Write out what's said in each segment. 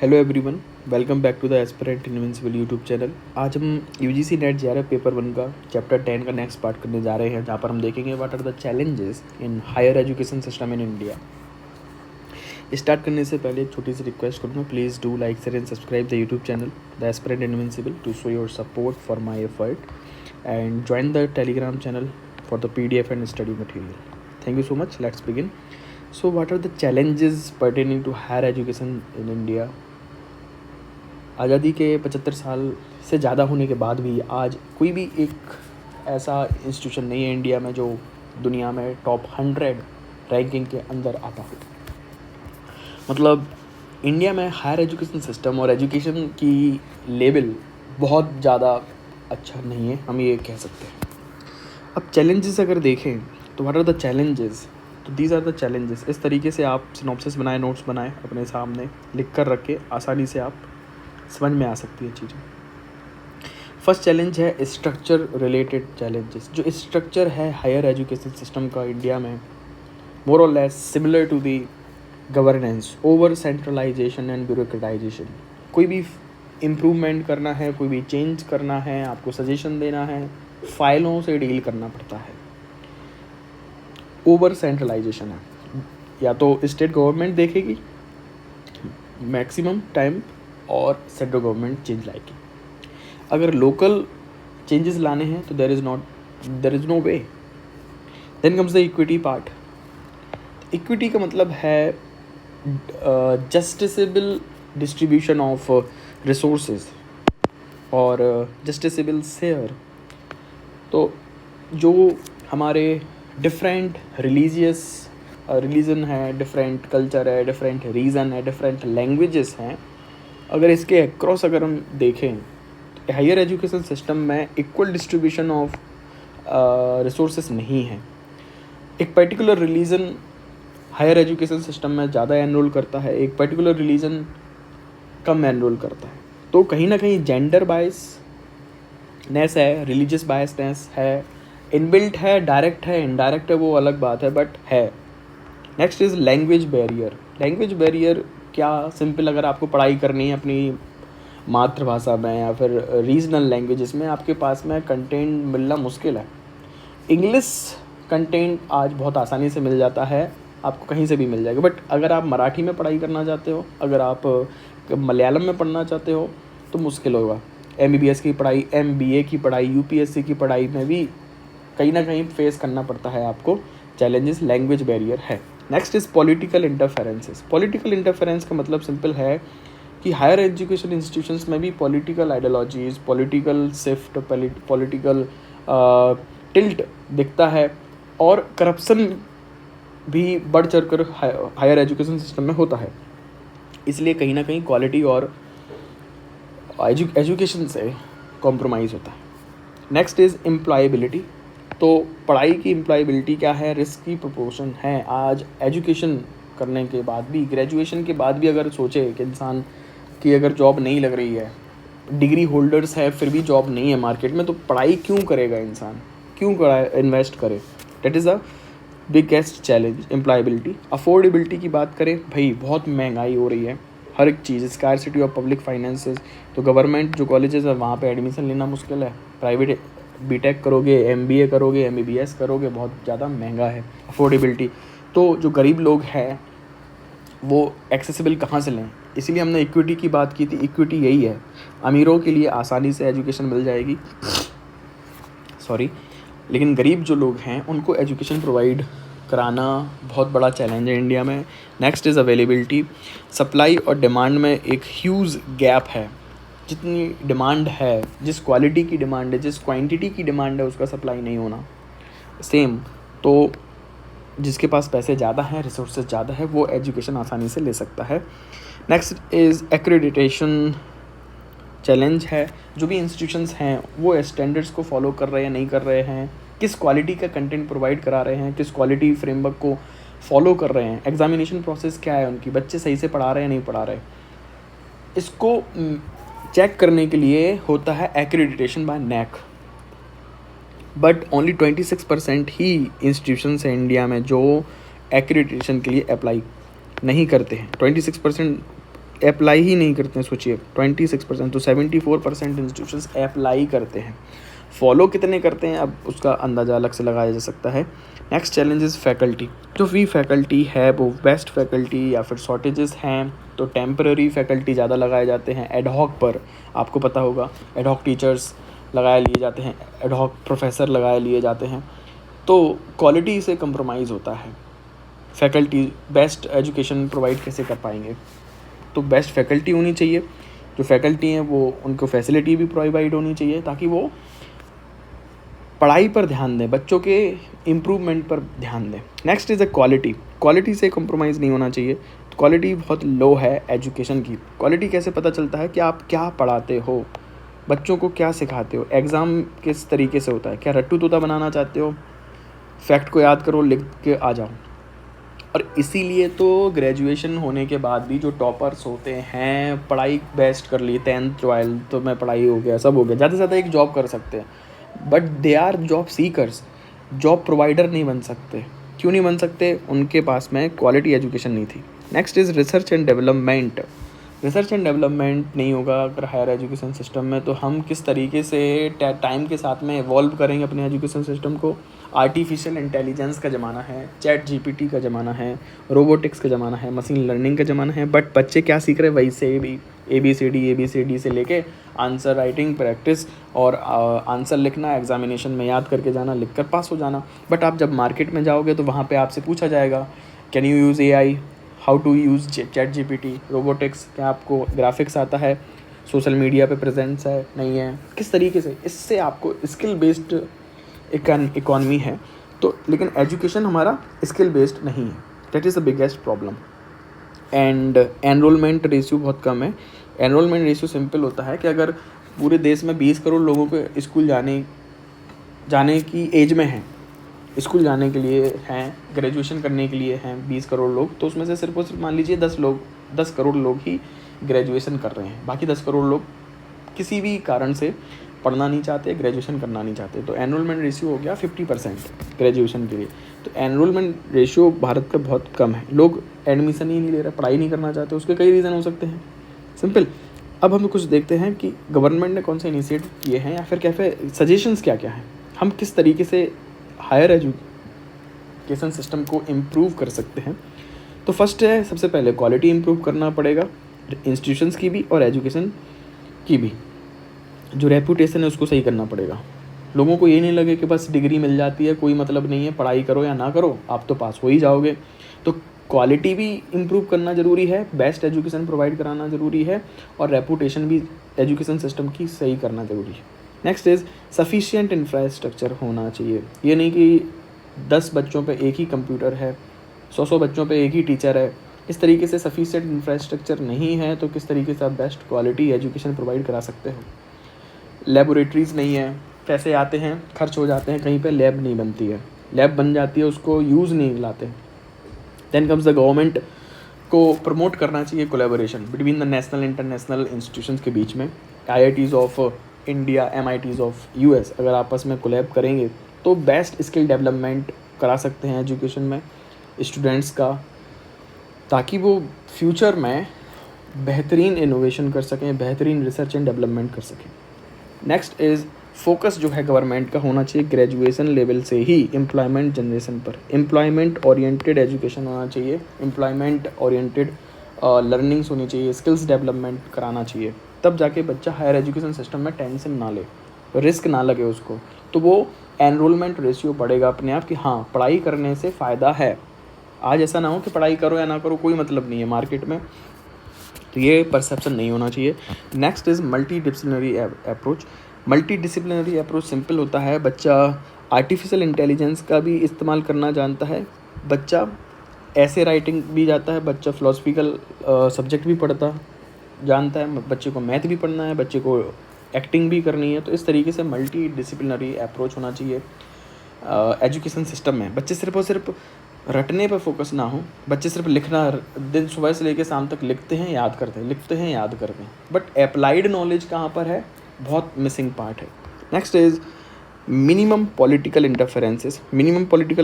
Hello everyone, welcome back to the aspirant invincible YouTube channel. आज हम UGC net JRF paper 1 का chapter 10 का next part करने जा रहे हैं, जहाँ पर हम देखेंगे what are the challenges in higher education system in India. Start करने से पहले एक छोटी सी रिक्वेस्ट करूँगा, please do like share and subscribe the YouTube channel the aspirant invincible to show your support for my effort and join the Telegram channel for the PDF and study material. Thank you so much. Let's begin. So what are the challenges pertaining to higher education in India? आज़ादी के 75 साल से ज़्यादा होने के बाद भी आज कोई भी एक ऐसा इंस्टीट्यूशन नहीं है इंडिया में जो दुनिया में टॉप 100 रैंकिंग के अंदर आता हो। मतलब इंडिया में हायर एजुकेशन सिस्टम और एजुकेशन की लेवल बहुत ज़्यादा अच्छा नहीं है, हम ये कह सकते हैं। अब चैलेंजेस अगर देखें तो व्हाट आर द चैलेंजेस, तो दीज आर द चैलेंजेस। इस तरीके से आप सिनॉप्सिस बनाए, नोट्स बनाए, अपने सामने लिख कर रखे, आसानी से आप समझ में आ सकती है चीज़ें। फर्स्ट चैलेंज है स्ट्रक्चर रिलेटेड चैलेंजेस। जो स्ट्रक्चर है हायर एजुकेशन सिस्टम का इंडिया में, मोर और less similar to the governance, over centralization and bureaucratization. कोई भी इम्प्रूवमेंट करना है, कोई भी चेंज करना है, आपको सजेशन देना है, फाइलों से डील करना पड़ता है। ओवर सेंट्रलाइजेशन है, या तो स्टेट गवर्नमेंट देखेगी मैक्सिमम टाइम और सेंट्रल गवर्नमेंट चेंज लाएगी। अगर लोकल चेंजेस लाने हैं तो there is no way. Then comes the equity part. Equity का मतलब है जस्टिसेबल डिस्ट्रीब्यूशन ऑफ रिसोर्सेज और जस्टिसेबल शेयर। तो जो हमारे डिफरेंट रिलीजन है, डिफरेंट कल्चर है, डिफरेंट रीज़न है, डिफरेंट लैंग्वेजेस हैं, अगर इसके अक्रॉस अगर हम देखें तो हायर एजुकेशन सिस्टम में इक्वल डिस्ट्रीब्यूशन ऑफ रिसोर्सेज नहीं है। एक particular religion higher education system में ज़्यादा एनरोल करता है, एक पर्टिकुलर रिलीजन कम एनरोल करता है। तो कहीं ना कहीं जेंडर बायसनेस है, रिलीजियस बायसनेस है, इनबिल्ट है, डायरेक्ट है, इनडायरेक्ट है, वो अलग बात है, बट है। Next is language barrier. Language barrier क्या, सिंपल अगर आपको पढ़ाई करनी है अपनी मातृभाषा में या फिर रीजनल लैंग्वेजेस में, आपके पास में कंटेंट मिलना मुश्किल है। इंग्लिश कंटेंट आज बहुत आसानी से मिल जाता है, आपको कहीं से भी मिल जाएगा। बट अगर आप मराठी में पढ़ाई करना चाहते हो, अगर आप मलयालम में पढ़ना चाहते हो तो मुश्किल होगा। MBBS की पढ़ाई, MBA की पढ़ाई, UPSC की पढ़ाई में भी कहीं ना कहीं फेस करना पड़ता है आपको चैलेंजेस, लैंग्वेज बैरियर है। Next is political interferences. Political interference का मतलब सिंपल है कि हायर एजुकेशन इंस्टीट्यूशंस में भी political ideologies, political shift, political tilt दिखता है और करप्शन भी बढ़ चढ़ कर हायर एजुकेशन सिस्टम में होता है। इसलिए कहीं ना कहीं क्वालिटी और एजुकेशन से कॉम्प्रोमाइज़ होता है। Next is employability. तो पढ़ाई की एम्प्लॉयबिलिटी क्या है, रिस्क की प्रोपोर्शन है। आज एजुकेशन करने के बाद भी, ग्रेजुएशन के बाद भी अगर सोचे कि इंसान की अगर जॉब नहीं लग रही है, डिग्री होल्डर्स है फिर भी जॉब नहीं है मार्केट में, तो पढ़ाई क्यों करेगा इंसान, क्यों इन्वेस्ट करे। That is a biggest challenge, employability. Affordability की बात करें, भाई बहुत महंगाई हो रही है, हर एक चीज़, स्कार्सिटी ऑफ पब्लिक फाइनेंसेस। तो गवर्नमेंट जो कॉलेजेस है वहाँ पे एडमिशन लेना मुश्किल है। प्राइवेट BTech करोगे, MBA करोगे, MBBS करोगे, बहुत ज़्यादा महंगा है। अफोर्डेबिलिटी, तो जो गरीब लोग हैं वो एक्सेसिबल कहाँ से लें, इसीलिए हमने इक्विटी की बात की थी। इक्विटी यही है, अमीरों के लिए आसानी से एजुकेशन मिल जाएगी, लेकिन गरीब जो लोग हैं उनको एजुकेशन प्रोवाइड कराना बहुत बड़ा चैलेंज है इंडिया में। Next is availability. सप्लाई और डिमांड में एक ह्यूज गैप है। जितनी डिमांड है, जिस क्वालिटी की डिमांड है, जिस क्वांटिटी की डिमांड है, उसका सप्लाई नहीं होना सेम। तो जिसके पास पैसे ज़्यादा हैं, रिसोर्सेज ज़्यादा है, वो एजुकेशन आसानी से ले सकता है। नेक्स्ट इज़ एक्रेडिटेशन चैलेंज है। जो भी इंस्टीट्यूशंस हैं वो स्टैंडर्ड्स को फॉलो कर रहे हैं, नहीं कर रहे हैं, किस क्वालिटी का कंटेंट प्रोवाइड करा रहे हैं, किस क्वालिटी फ्रेमवर्क को फॉलो कर रहे हैं, एग्जामिनेशन प्रोसेस क्या है उनकी, बच्चे सही से पढ़ा रहे हैं, नहीं पढ़ा रहे, इसको चेक करने के लिए होता है accreditation by NAAC। But only 26% ही इंस्टीट्यूशंस हैं इंडिया में जो एक्रेडिटेशन के लिए अप्लाई नहीं करते हैं। 26% अप्लाई ही नहीं करते हैं। सोचिए 26%, तो 74% इंस्टीट्यूशंस अप्लाई करते हैं। फॉलो कितने करते हैं अब उसका अंदाज़ा अलग से लगाया जा सकता है। Next challenge is faculty. जो भी फैकल्टी है वो बेस्ट फैकल्टी या फिर शॉर्टेजेस हैं, तो टेम्पररी फैकल्टी ज़्यादा लगाए जाते हैं। एडहॉक पर आपको पता होगा एडहॉक टीचर्स लगाए लिए जाते हैं, एडहॉक प्रोफेसर लगाए लिए जाते हैं, तो क्वालिटी से कंप्रोमाइज़ होता है। फैकल्टी बेस्ट एजुकेशन प्रोवाइड कैसे कर पाएंगे? तो बेस्ट फैकल्टी होनी चाहिए। जो फैकल्टी हैं वो उनको फैसिलिटी भी प्रोवाइड होनी चाहिए ताकि वो पढ़ाई पर ध्यान दें, बच्चों के इम्प्रूवमेंट पर ध्यान दें। Next is a quality. Quality से कॉम्प्रोमाइज़ नहीं होना चाहिए। क्वालिटी बहुत लो है एजुकेशन की। क्वालिटी कैसे पता चलता है कि आप क्या पढ़ाते हो, बच्चों को क्या सिखाते हो, एग्ज़ाम किस तरीके से होता है, क्या रट्टू तोता बनाना चाहते हो, फैक्ट को याद करो लिख के आ जाओ। और इसीलिए तो ग्रेजुएशन होने के बाद भी जो टॉपर्स होते हैं, पढ़ाई बेस्ट कर ली 10th 12th तो मैं पढ़ाई हो गया, सब हो गया, ज़्यादा से ज़्यादा एक जॉब कर सकते हैं, but they are job seekers, job provider नहीं बन सकते। क्यों नहीं बन सकते? उनके पास में क्वालिटी एजुकेशन नहीं थी। Next is research and development. Research and development नहीं होगा अगर हायर एजुकेशन सिस्टम में, तो हम किस तरीके से टाइम के साथ में इवॉल्व करेंगे अपने एजुकेशन सिस्टम को। आर्टिफिशियल इंटेलिजेंस का ज़माना है, चैट जीपीटी का ज़माना है, रोबोटिक्स का ज़माना है, मशीन लर्निंग का ज़माना है, बट बच्चे क्या सीख रहे हैं? वही से भी ABCD से लेके आंसर राइटिंग प्रैक्टिस और आंसर लिखना, एग्जामिनेशन में याद करके जाना, लिख कर पास हो जाना। बट आप जब मार्केट में जाओगे तो वहाँ पे आपसे पूछा जाएगा can you use AI, how to use ChatGPT, robotics, क्या आपको ग्राफिक्स आता है, सोशल मीडिया पे प्रेजेंस है नहीं है, किस तरीके से। इससे आपको स्किल बेस्ड इकॉनमी है तो, लेकिन एजुकेशन हमारा स्किल बेस्ड नहीं है। That is the biggest problem. And enrolment ratio बहुत कम है। एनरोलमेंट रेशियो सिंपल होता है कि अगर पूरे देश में 20 करोड़ लोगों को स्कूल जाने की एज में हैं, स्कूल जाने के लिए हैं, ग्रेजुएशन करने के लिए हैं 20 करोड़ लोग, तो उसमें से सिर्फ और सिर्फ मान लीजिए 10 करोड़ लोग ही ग्रेजुएशन कर रहे हैं। बाकी 10 करोड़ लोग किसी भी कारण से पढ़ना नहीं चाहते, ग्रेजुएशन करना नहीं चाहते। तो एनरोलमेंट रेशियो हो गया 50% ग्रेजुएशन के लिए। तो एनरोलमेंट रेशियो भारत पे बहुत कम है। लोग एडमिशन ही नहीं ले रहे, पढ़ाई नहीं करना चाहते। उसके कई रीज़न हो सकते हैं, सिंपल। अब हम कुछ देखते हैं कि गवर्नमेंट ने कौन से इनिशिएटिव किए हैं या फिर कैसे सजेशंस क्या क्या हैं, हम किस तरीके से हायर एजुकेशन सिस्टम को इम्प्रूव कर सकते हैं। तो फर्स्ट है, सबसे पहले क्वालिटी इम्प्रूव करना पड़ेगा, इंस्टीट्यूशंस की भी और एजुकेशन की भी। जो रेपुटेशन है उसको सही करना पड़ेगा। लोगों को ये नहीं लगे कि बस डिग्री मिल जाती है, कोई मतलब नहीं है, पढ़ाई करो या ना करो आप तो पास हो ही जाओगे। तो क्वालिटी भी इम्प्रूव करना ज़रूरी है, बेस्ट एजुकेशन प्रोवाइड कराना ज़रूरी है, और रेपुटेशन भी एजुकेशन सिस्टम की सही करना ज़रूरी है। नेक्स्ट इज़ सफिशिएंट इंफ्रास्ट्रक्चर होना चाहिए। ये नहीं कि 10 बच्चों पे एक ही कंप्यूटर है, 100 बच्चों पे एक ही टीचर है। इस तरीके से सफिशिएंट इंफ्रास्ट्रक्चर नहीं है तो किस तरीके से आप बेस्ट क्वालिटी एजुकेशन प्रोवाइड करा सकते हो। लेबोरेटरीज़ नहीं है, पैसे आते हैं खर्च हो जाते हैं, कहीं पे लैब नहीं बनती है, लैब बन जाती है उसको यूज़ नहीं लाते। देन कम्स द गवर्नमेंट को प्रमोट करना चाहिए collaboration between the national international institutions के बीच में। IITs of India, MITs of US अगर आपस में कोलैब करेंगे तो बेस्ट स्किल डेवलपमेंट करा सकते हैं एजुकेशन में स्टूडेंट्स का, ताकि वो फ्यूचर में बेहतरीन इनोवेशन कर सकें, बेहतरीन रिसर्च एंड डेवलपमेंट कर सकें। नेक्स्ट इज़ फोकस जो है गवर्नमेंट का होना चाहिए ग्रेजुएशन लेवल से ही एम्प्लॉयमेंट जनरेशन पर। एम्प्लॉयमेंट ओरिएंटेड एजुकेशन होना चाहिए, एम्प्लॉयमेंट ओरिएंटेड लर्निंग्स होनी चाहिए, स्किल्स डेवलपमेंट कराना चाहिए। तब जाके बच्चा हायर एजुकेशन सिस्टम में टेंशन ना ले, रिस्क ना लगे उसको, तो वो एनरोलमेंट रेशियो बढ़ेगा अपने आप कि हाँ पढ़ाई करने से फ़ायदा है। आज ऐसा ना हो कि पढ़ाई करो या ना करो कोई मतलब नहीं है मार्केट में, तो ये परसेप्शन नहीं होना चाहिए। Next is multi disciplinary approach. Multi disciplinary approach simple होता है, बच्चा आर्टिफिशियल इंटेलिजेंस का भी इस्तेमाल करना जानता है, बच्चा ऐसे राइटिंग भी जाता है, बच्चा फिलोसफिकल सब्जेक्ट भी पढ़ता जानता है, बच्चे को मैथ भी पढ़ना है, बच्चे को एक्टिंग भी करनी है। तो इस तरीके से मल्टी डिसिप्लिनरी अप्रोच होना चाहिए एजुकेशन सिस्टम में। बच्चे सिर्फ और सिर्फ रटने पर फोकस ना हो, बच्चे सिर्फ लिखना, दिन सुबह से लेकर शाम तक लिखते हैं याद करते हैं, लिखते हैं याद करते हैं, बट अप्लाइड नॉलेज कहाँ पर है, बहुत मिसिंग पार्ट है। Next is minimum political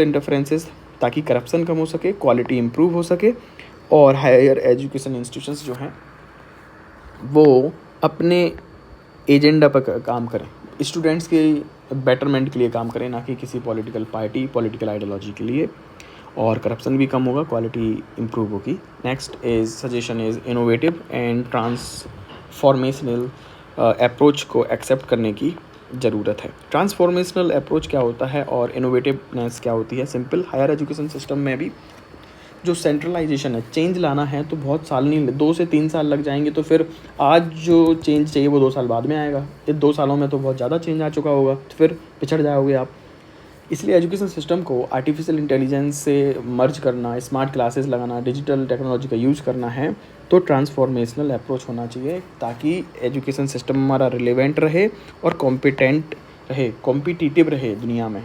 interferences, ताकि करप्शन कम हो सके, क्वालिटी इंप्रूव हो सके और हायर एजुकेशन इंस्टीट्यूशंस जो हैं वो अपने एजेंडा पर काम करें, स्टूडेंट्स के बेटरमेंट के लिए काम करें, ना कि किसी पॉलिटिकल पार्टी, पॉलिटिकल आइडियोलॉजी के लिए। और करप्शन भी कम होगा, क्वालिटी इम्प्रूव होगी। Next is suggestion is innovative and transformational approach को एक्सेप्ट करने की ज़रूरत है। ट्रांसफॉर्मेशनल अप्रोच क्या होता है और इनोवेटिवनेस क्या होती है? सिंपल, हायर एजुकेशन सिस्टम में भी जो सेंट्रलाइजेशन है, चेंज लाना है तो बहुत साल नहीं, 2 से 3 साल लग जाएंगे। तो फिर आज जो चेंज चाहिए वो 2 साल बाद में आएगा। ये 2 सालों में तो बहुत ज़्यादा चेंज आ चुका होगा, तो फिर पिछड़ जाओगे आप। इसलिए एजुकेशन सिस्टम को आर्टिफिशियल इंटेलिजेंस से मर्ज करना, स्मार्ट क्लासेस लगाना, डिजिटल टेक्नोलॉजी का यूज़ करना है, तो ट्रांसफॉर्मेशनल अप्रोच होना चाहिए, ताकि एजुकेशन सिस्टम हमारा रिलेवेंट रहे और कॉम्पिटेंट रहे, कॉम्पिटिटिव रहे दुनिया में।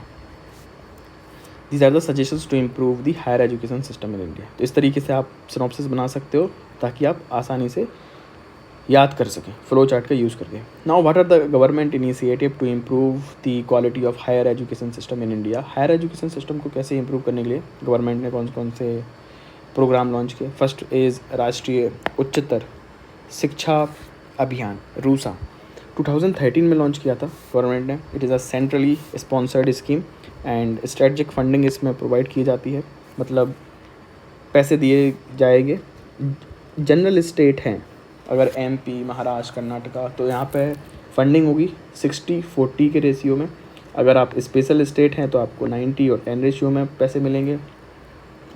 These are the suggestions to improve the higher education system in India. तो इस तरीके से आप सिनॉप्सिस बना सकते हो ताकि आप आसानी से याद कर सकें फ्लो चार्ट का यूज़ करके। Now what are the government initiative to improve the quality of higher education system in India. Higher education system को कैसे इंप्रूव करने के लिए गवर्नमेंट ने कौन कौन से प्रोग्राम लॉन्च किए? फर्स्ट इज़ राष्ट्रीय उच्चतर शिक्षा अभियान, रूसा, 2013 में लॉन्च किया था गवर्नमेंट ने। It is a centrally sponsored scheme and strategic funding इसमें प्रोवाइड की जाती है। मतलब पैसे दिए जाएंगे, जनरल स्टेट हैं अगर एमपी, महाराष्ट्र, कर्नाटका, तो यहाँ पे फंडिंग होगी 60-40 के रेशियो में। अगर आप स्पेशल स्टेट हैं तो आपको 90 और 10 रेशियो में पैसे मिलेंगे।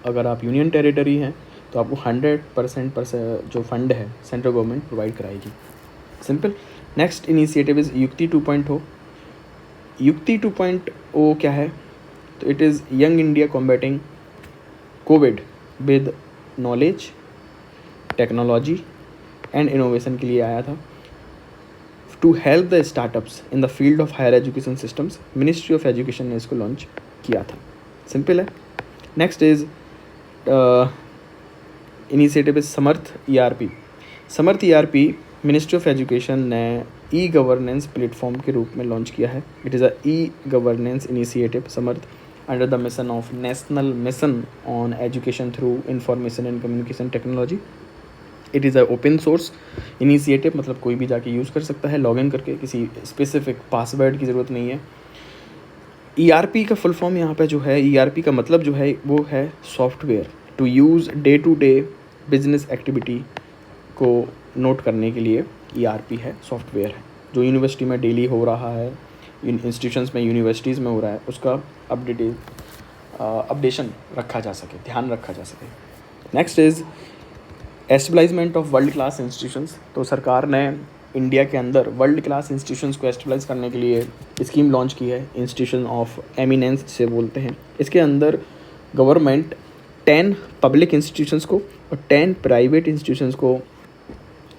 अगर आप यूनियन टेरिटरी हैं तो आपको 100% जो फंड है सेंट्रल गवर्नमेंट प्रोवाइड कराएगी। Simple. Next initiative is Yukti 2.0। Yukti 2.0 क्या है? तो it is young India combating COVID with knowledge, technology and innovation के लिए आया था। To help the startups in the field of higher education systems, ministry of education ने इसको लॉन्च किया था। सिंपल है। Next is initiative is Samarth ERP। Samarth ERP ministry of education ने ई गवर्नेंस प्लेटफॉर्म के रूप में लॉन्च किया है। It is a e governance initiative Samarth under the mission of national mission on education through information and communication technology. It is a open source initiative, मतलब कोई भी जाके यूज़ कर सकता है लॉगिन करके, किसी स्पेसिफिक पासवर्ड की ज़रूरत नहीं है। ERP का फुल फॉर्म यहाँ पे जो है, ERP का मतलब जो है वो है software to use day to day business activity को नोट करने के लिए ERP है, सॉफ्टवेयर है। जो यूनिवर्सिटी में डेली हो रहा है, इंस्टीट्यूशंस में, यूनिवर्सिटीज़ में हो रहा है, उसका अपडेशन रखा जा सके, ध्यान रखा जा सके। Next is establishment of world class institutions. तो सरकार ने इंडिया के अंदर वर्ल्ड क्लास इंस्टीट्यूशंस को एस्टेब्लिश करने के लिए स्कीम लॉन्च की है, इंस्टीट्यूशन ऑफ एमिनेंस से बोलते हैं। इसके अंदर गवर्नमेंट 10 पब्लिक इंस्टीट्यूशंस को और 10 प्राइवेट इंस्टीट्यूशंस को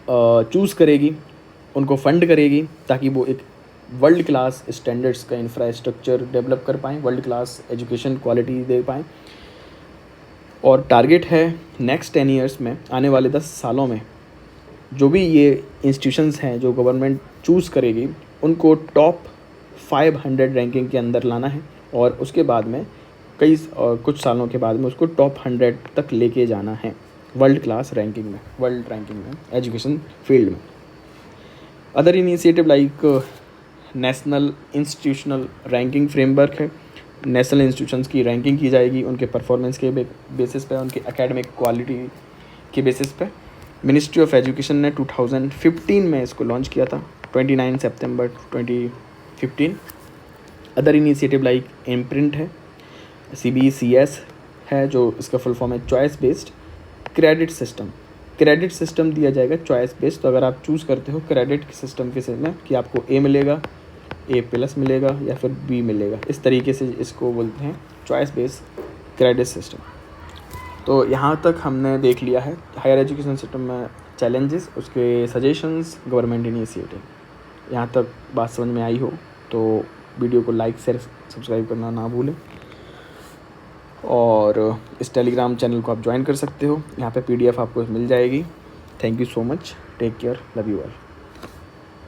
चूज़ करेगी, उनको फंड करेगी, ताकि वो एक वर्ल्ड क्लास स्टैंडर्ड्स का इंफ्रास्ट्रक्चर डेवलप कर पाएँ, वर्ल्ड क्लास एजुकेशन क्वालिटी दे पाएँ। और टारगेट है नेक्स्ट 10 ईयर्स में, आने वाले 10 सालों में, जो भी ये इंस्टीट्यूशंस हैं जो गवर्नमेंट चूज़ करेगी, उनको टॉप 500 रैंकिंग के अंदर लाना है। और उसके बाद में कुछ सालों के बाद में उसको टॉप 100 तक लेके जाना है वर्ल्ड क्लास रैंकिंग में, वर्ल्ड रैंकिंग में, एजुकेशन फील्ड में। Other initiative like national institutional ranking framework है। नेशनल इंस्टीट्यूशंस की रैंकिंग की जाएगी उनके परफॉर्मेंस के बेसिस पे, उनके एकेडमिक क्वालिटी के बेसिस पे। मिनिस्ट्री ऑफ एजुकेशन ने 2015 में इसको लॉन्च किया था, 29 सितंबर 2015। अदर इनिशिएटिव लाइक इम्प्रिंट है, CBCS है, जो इसका फुल फॉर्म है choice based credit system. Credit system दिया जाएगा चॉइस बेस्ड। तो अगर आप चूज़ करते हो क्रेडिट सिस्टम के में कि आपको A मिलेगा, A+ मिलेगा या फिर B मिलेगा, इस तरीके से इसको बोलते हैं चॉइस बेस्ड क्रेडिट सिस्टम। तो यहाँ तक हमने देख लिया है हायर एजुकेशन सिस्टम में चैलेंजेस, उसके सजेशंस, गवर्नमेंट इनिशिएटिव। यहाँ तक बात समझ में आई हो तो वीडियो को लाइक, शेयर, सब्सक्राइब करना ना भूलें। और इस टेलीग्राम चैनल को आप ज्वाइन कर सकते हो, यहाँ पे PDF आपको मिल जाएगी। Thank you so much, take care, love you all.